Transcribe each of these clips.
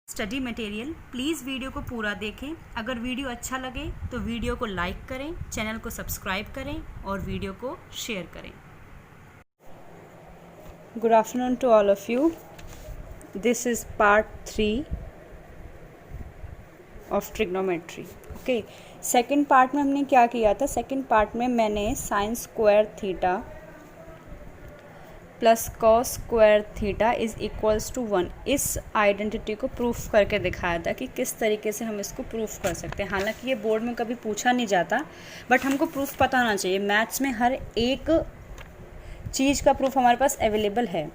Study material. Please video को पूरा देखें। अगर वीडियो अच्छा लगे तो वीडियो को लाइक करें, चैनल को सब्सक्राइब करें और वीडियो को शेयर करें। Good afternoon to all of you. This is part 3 of trigonometry. Okay, second part में हमने क्या किया था? सेकेंड पार्ट में मैंने sine square theta plus cos square theta is equals to 1 इस आइडेंटिटी को प्रूफ करके दिखाया था कि किस तरीके से हम इसको प्रूफ कर सकते हैं। हालांकि ये बोर्ड में कभी पूछा नहीं जाता, बट हमको प्रूफ पता होना चाहिए। मैथ्स में हर एक चीज़ का प्रूफ हमारे पास अवेलेबल है।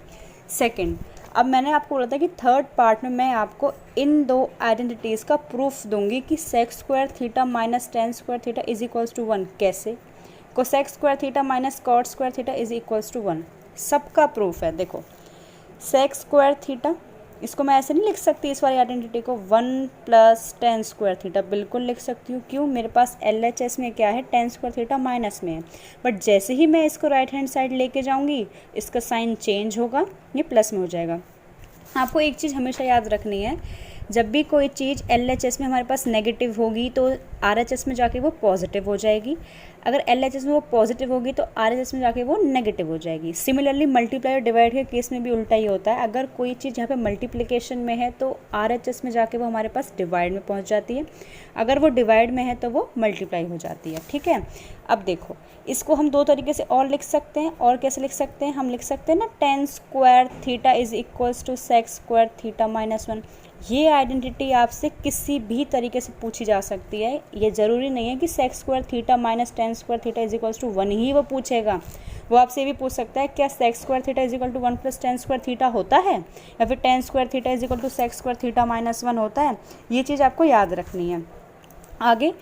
सेकंड, अब मैंने आपको बोला था कि थर्ड पार्ट में मैं आपको इन दो आइडेंटिटीज़ का प्रूफ दूंगी कि sec square theta minus tan square theta is equals to 1 कैसे, cosec square theta minus cot square theta is equals to 1, सबका प्रूफ है। देखो, सेक स्क्वायर थीटा, इसको मैं ऐसे नहीं लिख सकती इस वाली आइडेंटिटी को 1 प्लस टेन स्क्वायर थीटा, बिल्कुल लिख सकती हूँ। क्यों? मेरे पास LHS में क्या है, टेन स्क्वायर थीटा माइनस में है। बट जैसे ही मैं इसको राइट हैंड साइड लेके जाऊँगी, इसका साइन चेंज होगा, ये प्लस में हो जाएगा। आपको एक चीज़ हमेशा याद रखनी है, जब भी कोई चीज़ LHS में हमारे पास नेगेटिव होगी तो RHS में जाके वो पॉजिटिव हो जाएगी। अगर LHS में वो पॉजिटिव होगी तो RHS में जाके वो नेगेटिव हो जाएगी। सिमिलरली मल्टीप्लाई और डिवाइड के केस में भी उल्टा ही होता है। अगर कोई चीज़ यहाँ पे मल्टीप्लिकेशन में है तो RHS में जाके वो हमारे पास डिवाइड में पहुँच जाती है, अगर वो डिवाइड में है तो वो मल्टीप्लाई हो जाती है। ठीक है, अब देखो, इसको हम दो तरीके से और लिख सकते हैं। और कैसे लिख सकते हैं? हम लिख सकते हैं ना, tan square theta is equals to sec square theta minus 1। ये आइडेंटिटी आपसे किसी भी तरीके से पूछी जा सकती है। ये ज़रूरी नहीं है कि sec square theta minus tan square theta is equals to 1 ही वो पूछेगा। वो आपसे ये भी पूछ सकता है, क्या sec square theta is equal to 1 plus tan square theta होता है, या फिर tan square theta is equal to sec square theta minus 1 होता है। ये चीज़ आपको याद रखनी है। आगे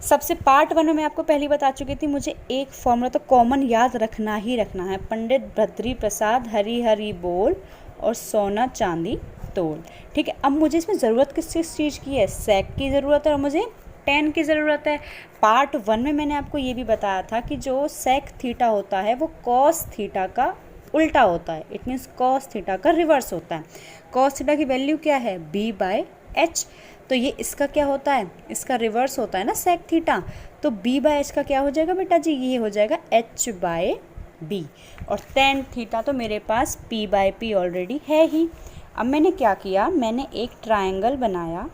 सबसे पार्ट 1 में मैं आपको पहले बता चुकी थी, मुझे एक फॉर्मूला तो कॉमन याद रखना ही रखना है, पंडित बद्री प्रसाद हरी हरी बोल और सोना चांदी तोल। ठीक है, अब मुझे इसमें ज़रूरत किस चीज़ की है? सेक की ज़रूरत है और मुझे टेन की ज़रूरत है। पार्ट 1 में मैंने आपको ये भी बताया था कि जो सेक थीटा होता है वो कॉस थीटा का उल्टा होता है। इट मीन्स कॉस थीटा का रिवर्स होता है। कॉस थीटा की वैल्यू क्या है? B/H। तो ये इसका क्या होता है? इसका रिवर्स होता है ना सेक थीटा। तो B/H का क्या हो जाएगा बेटा जी? ये हो जाएगा H/B। और टेन थीटा तो मेरे पास P/P ऑलरेडी है ही। अब मैंने क्या किया, मैंने एक ट्रायंगल बनाया,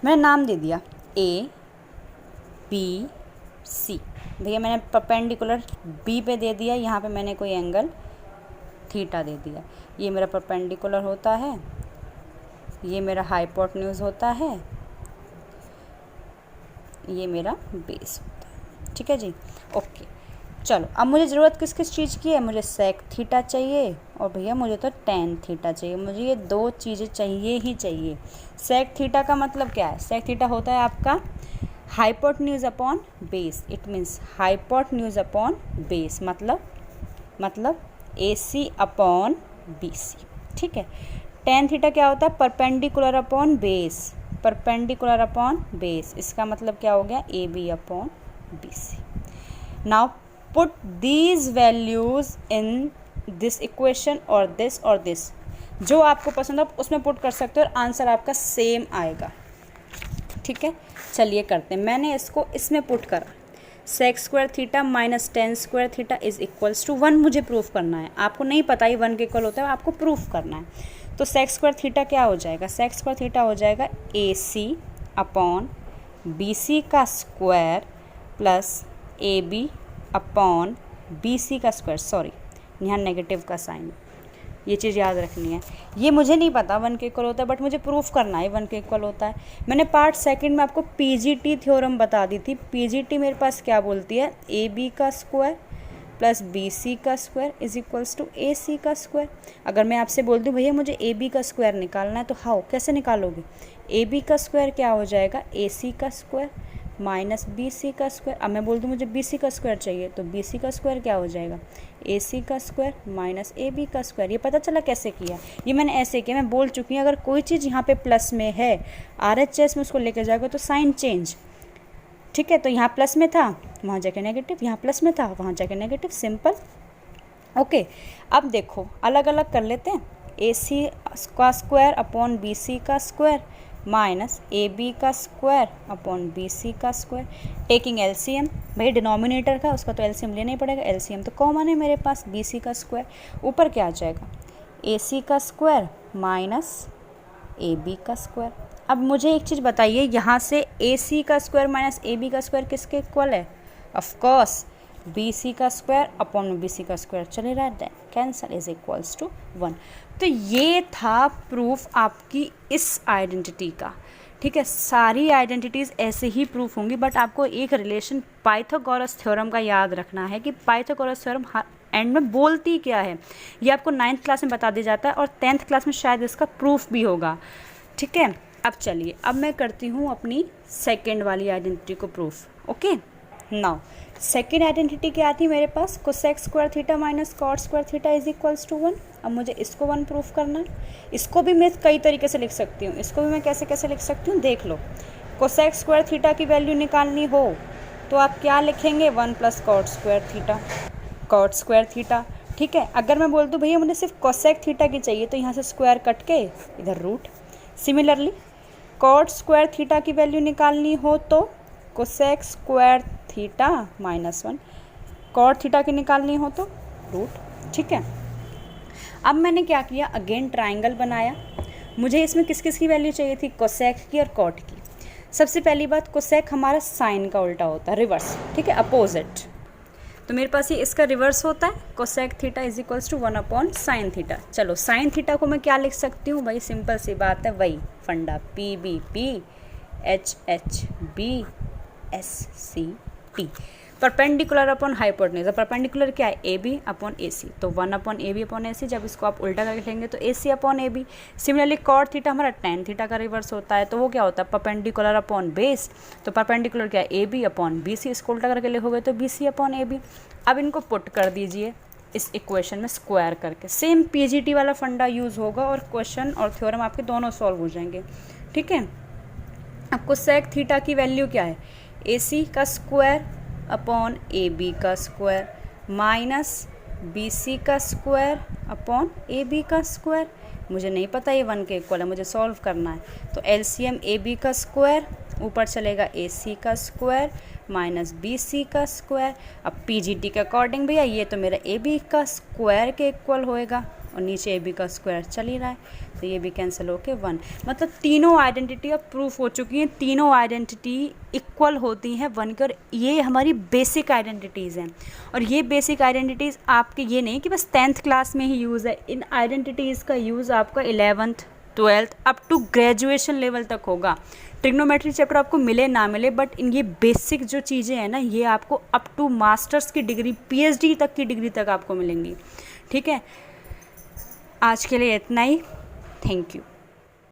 मैं नाम दे दिया ABC। भैया मैंने परपेंडिकुलर B पे दे दिया, यहाँ पे मैंने कोई एंगल थीटा दे दिया। ये मेरा परपेंडिकुलर होता है, ये मेरा हाइपोटेन्यूज होता है, ये मेरा बेस होता है। ठीक है जी, ओके। चलो, अब मुझे ज़रूरत किस किस चीज़ की है? मुझे सेक थीटा चाहिए और भैया मुझे तो टेन थीटा चाहिए। मुझे ये दो चीज़ें चाहिए ही चाहिए। सेक थीटा का मतलब क्या है? सेक थीटा होता है आपका hypotenuse upon base. It means hypotenuse upon base, मतलब AC अपॉन BC। ठीक है, टेन थीटा क्या होता है? Perpendicular upon base, perpendicular upon base. इसका मतलब क्या हो गया? AB upon BC। Now put these values in this equation और this, जो आपको पसंद हो उसमें पुट कर सकते हो और आंसर आपका सेम आएगा। ठीक है, चलिए करते हैं। मैंने इसको इसमें पुट करा, sec square theta minus tan square theta is equals to 1 मुझे प्रूफ करना है। आपको नहीं पता ये 1 के इक्वल होता है, आपको प्रूफ करना है। तो सेक स्क्वायर थीटा क्या हो जाएगा? सेक स्क्वायर थीटा हो जाएगा AC अपॉन BC का square plus AB upon BC का स्क्वायर। सॉरी, यहाँ नेगेटिव का साइन, ये चीज़ याद रखनी है। ये मुझे नहीं पता 1 के इक्वल होता है, बट मुझे प्रूफ करना है 1 के इक्वल होता है। मैंने पार्ट सेकंड में आपको PGT थ्योरम बता दी थी। PGT मेरे पास क्या बोलती है? AB का स्क्वायर प्लस BC का square is equals to AC का स्क्वायर। अगर मैं आपसे बोल दूँ भैया मुझे AB का स्क्वायर निकालना है, तो हाउ, कैसे निकालोगे? AB का स्क्वायर क्या हो जाएगा? AC का स्क्वायर माइनस BC का स्क्वायर। अब मैं बोल दूँ मुझे BC का स्क्वायर चाहिए, तो BC का स्क्वायर क्या हो जाएगा? AC का स्क्वायर माइनस AB का स्क्वायर। ये पता चला कैसे किया? ये मैंने ऐसे किया, मैं बोल चुकी हूँ। अगर कोई चीज़ यहाँ पे प्लस में है, RHS में उसको लेकर जाएगा तो साइन चेंज। ठीक है, तो यहाँ प्लस में था, वहाँ जाके नेगेटिव, यहाँ प्लस में था, वहाँ जाके नेगेटिव, सिंपल। ओके, अब देखो अलग अलग कर लेते हैं। AC का स्क्वायर अपॉन BC का स्क्वायर माइनस AB का स्क्वायर अपॉन BC का स्क्वायर, टेकिंग LCM। भाई डिनोमिनेटर का उसका तो LCM लेना ही पड़ेगा, LCM तो कॉमन है मेरे पास, BC का स्क्वायर, ऊपर क्या आ जाएगा AC का स्क्वायर माइनस AB का स्क्वायर। अब मुझे एक चीज़ बताइए, यहाँ से AC का स्क्वायर माइनस AB का स्क्वायर किसके इक्वल है? ऑफ कोर्स BC का स्क्वायर अपॉन BC का स्क्वायर, चले रहा है, कैंसल इज इक्वल्स टू 1। तो ये था प्रूफ आपकी इस आइडेंटिटी का। ठीक है, सारी आइडेंटिटीज़ ऐसे ही प्रूफ होंगी, बट आपको एक रिलेशन पाइथागोरस थ्योरम का याद रखना है कि पाइथागोरस थ्योरम एंड में बोलती क्या है। ये आपको 9th क्लास में बता दिया जाता है और 10th क्लास में शायद इसका प्रूफ भी होगा। ठीक है, अब चलिए, अब मैं करती हूँ अपनी सेकेंड वाली आइडेंटिटी को proof. Okay, now second identity क्या थी मेरे पास? Cosec square theta minus cot square theta is equals to 1। अब मुझे इसको 1 प्रूफ करना है। इसको भी मैं कई तरीके से लिख सकती हूँ, इसको भी मैं कैसे कैसे लिख सकती हूँ देख लो। कोसेक स्क्वायर थीटा की वैल्यू निकालनी हो तो आप क्या लिखेंगे? 1 plus cot square theta, cot square theta. ठीक है, अगर मैं बोल दूँ भैया मुझे सिर्फ कोसेक थीटा की चाहिए तो यहाँ से स्क्वायर कट के इधर root. Similarly cot square theta की वैल्यू निकालनी हो तो cosec square theta minus 1, cot theta की निकालनी हो तो रूट। ठीक है, अब मैंने क्या किया, अगेन ट्राइंगल बनाया। मुझे इसमें किस किस की वैल्यू चाहिए थी? कोसेक की और कॉट की। सबसे पहली बात, कोसेक हमारा साइन का उल्टा होता है, रिवर्स। ठीक है, अपोजिट। तो मेरे पास ये इसका रिवर्स होता है, cosec theta is equals to 1 upon sine theta. चलो साइन थीटा को मैं क्या लिख सकती हूँ? भाई सिंपल सी बात है, वही फंडा, PBP HHB SCT, perpendicular upon hypotenuse. Perpendicular क्या है? AB अपॉन AC, तो 1 अपॉन AB अपॉन AC। जब इसको आप उल्टा करके लिखेंगे तो AC upon AB। Similarly cot theta हमारा tan थीटा का रिवर्स होता है, तो वो क्या होता है? Perpendicular upon base. तो परपेंडिकुलर क्या है? AB अपॉन BC, इसको उल्टा करके लिखोगे तो BC अपॉन AB। अब इनको पुट कर दीजिए इस इक्वेशन में स्क्वायर करके, सेम PGT वाला फंडा यूज़ होगा और क्वेश्चन और थ्योरम आपके दोनों सॉल्व हो जाएंगे। ठीक है, अब कोसेक थीटा की वैल्यू क्या है? AC का स्क्वायर अपॉन AB का स्क्वायर माइनस BC का स्क्वायर अपॉन AB का स्क्वायर। मुझे नहीं पता ये 1 के इक्वल है, मुझे सॉल्व करना है। तो LCM AB का स्क्वायर, ऊपर चलेगा AC का स्क्वायर माइनस BC का स्क्वायर। अब PGT के अकॉर्डिंग भैया ये तो मेरा AB का स्क्वायर के इक्वल होएगा और नीचे AB का स्क्वायर चल ही रहा है, तो ये भी कैंसिल होके 1। मतलब तीनों आइडेंटिटी अब प्रूफ हो चुकी हैं, तीनों आइडेंटिटी इक्वल होती हैं 1 के, और ये हमारी बेसिक आइडेंटिटीज़ हैं। और ये बेसिक आइडेंटिटीज़ आपके ये नहीं कि बस 10th क्लास में ही यूज़ है, इन आइडेंटिटीज़ का यूज़ आपका 11th 12th up to graduation level तक होगा। ट्रिग्नोमेट्री चैप्टर आपको मिले ना मिले, बट इन ये बेसिक जो चीज़ें हैं ना, ये आपको अप टू मास्टर्स की डिग्री, PhD तक की डिग्री तक आपको मिलेंगी। ठीक है, आज के लिए इतना ही, थैंक यू।